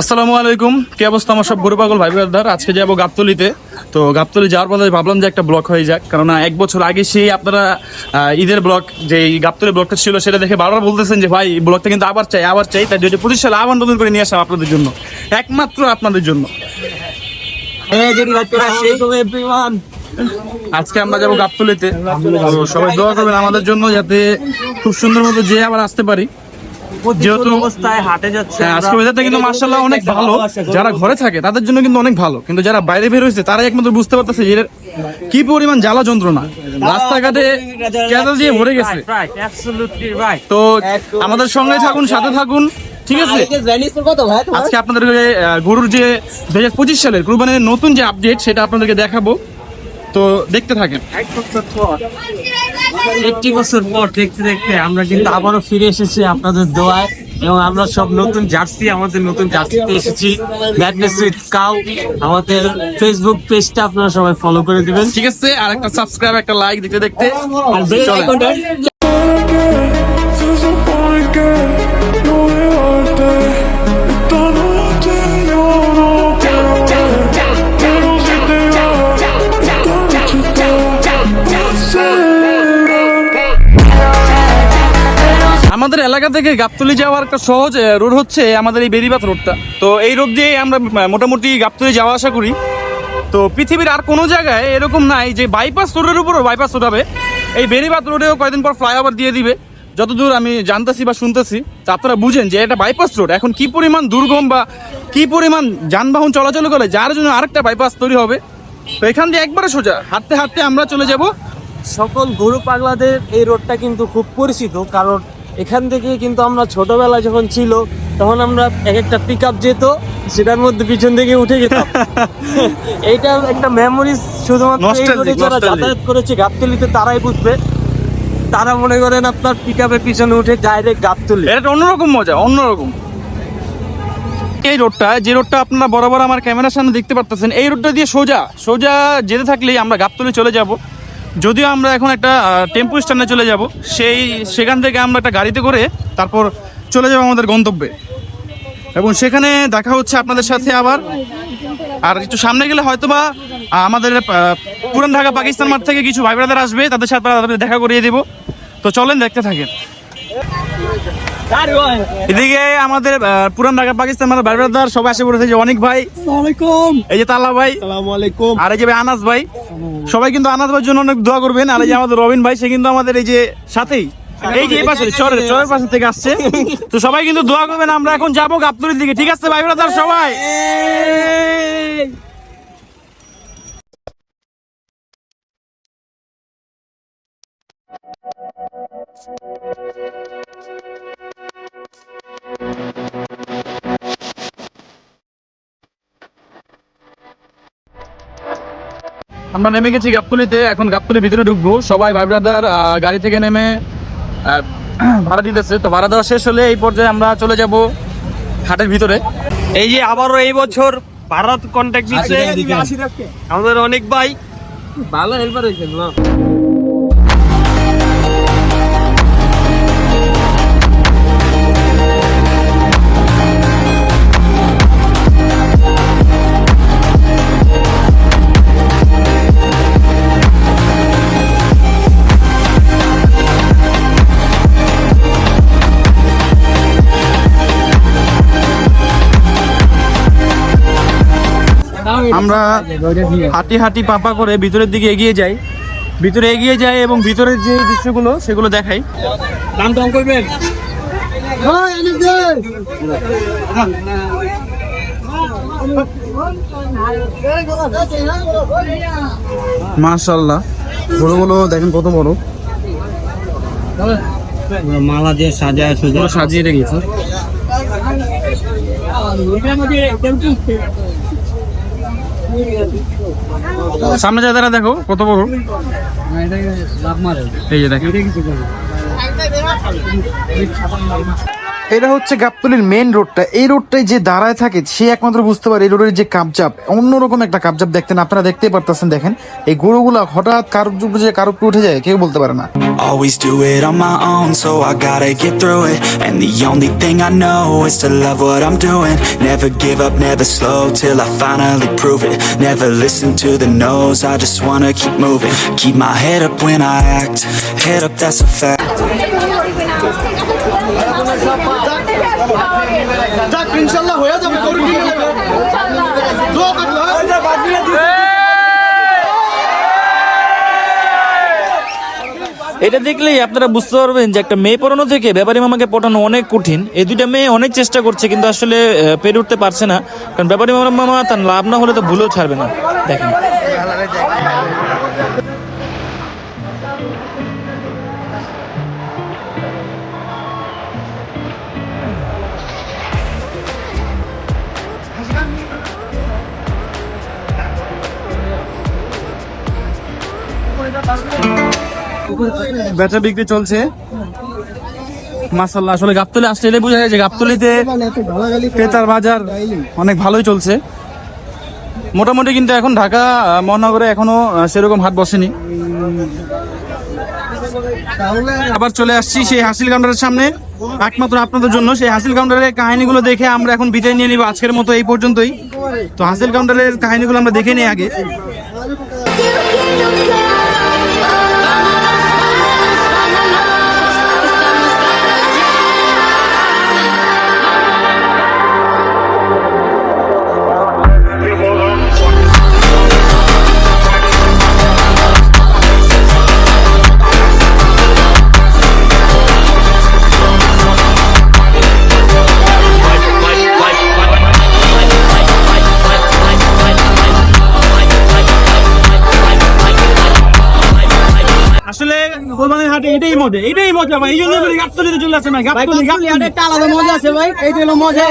আসসালামু আলাইকুম, কি অবস্থা আমার সব গরু পাগল ভাই ব্রাদার? আজকে যাবো গাবতলীতে। তো গাবতলী যাওয়ার পরে ভাবলাম যে একটা ব্লগ হয়ে যাক, কারণ 1 বছর আগে সেই আপনারা ঈদের ব্লগ যে গাবতলী ব্লগটা ছিল সেটা দেখে বারবার বলতেছেন যে ভাই ব্লগটা কিন্তু আবার চাই। তাই 2025 সালে আবার নতুন করে নিয়ে আসলাম আপনাদের জন্য, একমাত্র আপনাদের জন্য। আজকে আমরা যাবো গাবতলীতে, সবাই দোয়া করবেন আমাদের জন্য যাতে খুব সুন্দর মতো যে আবার আসতে পারি। যেহেতু হাটে যাচ্ছে আজকে ওয়েদারটা কিন্তু মাশাআল্লাহ অনেক ভালো, যারা ঘরে থাকে তাদের জন্য কিন্তু অনেক ভালো, কিন্তু যারা বাইরে বের হয়েছে তারাই একমাত্র বুঝতে পারতেছে যে কি পরিমাণ জ্বালা যন্ত্রণা। রাস্তাঘাটে ক্যাডেল দিয়ে ভরে গেছে। তো আমাদের সঙ্গে থাকুন, সাথে থাকুন, ঠিক আছে? আজকে আপনাদেরকে গরুর যে 2025 সালের কুরবানির নতুন যে আপডেট সেটা আপনাদেরকে দেখাবো, তো দেখতে থাকেন। 1 বছর পর দেখতে দেখতে আমরা কিন্তু আবারও ফিরে এসেছি আপনাদের দোয়ায়, এবং আমরা সব নতুন জার্সি, আমাদের নতুন জার্সিতে এসেছি ম্যাডনেস উইথ কাউ। আমাদের ফেসবুক পেজটা আপনারা সবাই ফলো করে দিবেন, ঠিক আছে? আর একটা সাবস্ক্রাইব, একটা লাইক দেখতে দেখতে আমাদের এলাকা থেকে গাবতলী যাওয়ার একটা সহজ রোড হচ্ছে আমাদের এই বেরিবাঁধ রোডটা। তো এই রোড দিয়ে আমরা মোটামুটি গাবতলী যাওয়া আসা করি। তো পৃথিবীর আর কোনো জায়গায় এরকম নাই যে বাইপাস রোডের উপরও বাইপাস রোড হবে। এই বেরিবাঁধ রোডেও কয়েকদিন পর ফ্লাইওভার দিয়ে দিবে, যতদূর আমি জানতেছি বা শুনতেছি। তো আপনারা বুঝেন যে এটা বাইপাস রোড, এখন কি পরিমাণ দুর্গম বা কি পরিমাণ যানবাহন চলাচল করে, যার জন্য আরেকটা বাইপাস তৈরি হবে। তো এখান দিয়ে একবারে সোজা হাঁটতে হাঁটতে আমরা চলে যাব। সকল গরু পাগলাদের এই রোডটা কিন্তু খুব পরিচিত, কারণ এখান থেকে কিন্তু আমরা ছোটবেলায় যখন ছিল তখন আমরা একটা পিক আপ যেত, সেটার মধ্যে পিছন থেকে উঠে যেতাম। এইটা একটা মেমোরিজ, শুধুমাত্র এই রোডে যারা যাতায়াত করেছে গাবতলীতে তারাই বুঝবে। তারা মনে করেন আপনার পিক আপের পিছনে উঠে ডাইরেক্ট গাবতলী, এটা অন্যরকম মজা, অন্যরকম। এই রোডটা, যে রোডটা আপনারা বরাবর আমার ক্যামেরার সামনে দেখতে পারতেছেন, এই রোডটা দিয়ে সোজা সোজা যেতে থাকলেই আমরা গাবতলী চলে যাব। যদিও আমরা এখন একটা টেম্পো স্ট্যান্ডে চলে যাব, সেখান থেকে আমরা একটা গাড়িতে করে তারপর চলে যাব আমাদের গন্তব্যে, এবং সেখানে দেখা হচ্ছে আপনাদের সাথে আবার। আর একটু সামনে গেলে হয়তোবা আমাদের পুরান ঢাকা পাকিস্তান মাঠ থেকে কিছু ভাই ব্রাদার আসবে, তাদের সাথে দেখা করিয়ে দেব। তো চলেন দেখতে থাকেন। এদিকে আমাদের পুরান ঢাকা পাকিস্তান মাঠের ভাই ব্রাদার সবাই এসে পড়েছে, যে অনেক ভাই, এই যে তালা ভাই, আর এই যে আনাস ভাই, সবাই কিন্তু আনাস ভাইয়ের জন্য অনেক দোয়া করবেন। আর এই যে আমাদের রবিন ভাই, সে কিন্তু আমাদের এই যে সাথেই, এই যে এই পাশে চরের পাশে থেকে আসছে। তো সবাই কিন্তু দোয়া করবেন। আমরা এখন যাবো গাবতলীর দিকে, ঠিক আছে ভাই ব্রাদার সবাই? আমরা নেমে গেছি গাবতলীতে, এখন গাবতলীর ভিতরে ঢুকবো। সবাই ভাই ব্রাদার গাড়ি থেকে নেমে ভাড়া দিতেছে। তো ভাড়া দেওয়া শেষ হলে এই পর্যায়ে আমরা চলে যাব হাটের ভিতরে। এই যে আবারও এই বছর ভারত কন্ট্যাক্ট দিচ্ছে আমাদের অনেক ভাই, ভালো হেল্পার হয়েছেন না? আমরা হাঁটি হাঁটি পাপা করে ভিতরের দিকে এগিয়ে যাই, এবং ভিতরের যে দৃশ্যগুলো সেগুলো দেখাই। দাম কম করবেন? মাশাআল্লাহ, গরুগুলো দেখেন কত বড়, মালা দিয়ে সাজিয়ে রেখেছে। সামনে জায়গাটা দেখো কত বড়, এই যে দেখো। এটা হচ্ছে গাবতলীর মেন রোডটা। এই রোডটায় যে দাঁড়ায় থাকে সে একমাত্র বুঝতে পারে এই রোডের যে কাপজাপ, অন্যরকম একটা কাপজাপ দেখতেন আপনারা দেখতেই পারতেছেন। দেখেন এই গরুগুলা হঠাৎ কারোর উপরে যে কারোর উপরে উঠে যায় কেউ বলতে পারে না। Always do it on my own, so I gotta get through it. And the only thing I know is to love what I'm doing. Never give up, never slow, till I finally prove it. Never listen to the no's, I just wanna keep moving. Keep my head up when I act, head up, that's a fact. এটা দেখলেই আপনারা বুঝতে পারবেন যে একটা মেয়ে পড়ানো থেকে ব্যাপারী মামাকে পটানো অনেক কঠিন। এই দুইটা মেয়ে অনেক চেষ্টা করছে কিন্তু আসলে পেরে উঠতে পারছে না, কারণ ব্যাপারী মামা তার লাভ না হলে তো ভুলেও ছাড়বে না। দেখেন বেচা বিক্রি চলছে মাশাআল্লাহ। আসলে গাবতলী আসলে এলে বোঝা যায় যে গাবতলীতে ক্রেতার বাজার অনেক ভালোই চলছে মোটামুটি। কিন্তু এখন ঢাকা মহানগরে এখনো সেরকম হাট বসেনি। আবার চলে আসছি সেই হাসিল কাউন্টারের সামনে একমাত্র আপনাদের জন্য। সেই হাসিল কাউন্টারের কাহিনীগুলো দেখে আমরা এখন বিদায় নিয়ে নিব আজকের মতো এই পর্যন্তই। তো হাসিল কাউন্টারের কাহিনীগুলো আমরা দেখে নিই আগে। আসলে কোরবানির হাটে এটাই মজা ভাই, এই জন্য গাবতলীতে চলে আসে ভাই। গাবতলী হাটে একটা আলাদা মজা আছে ভাই, এইটা হলো মজা।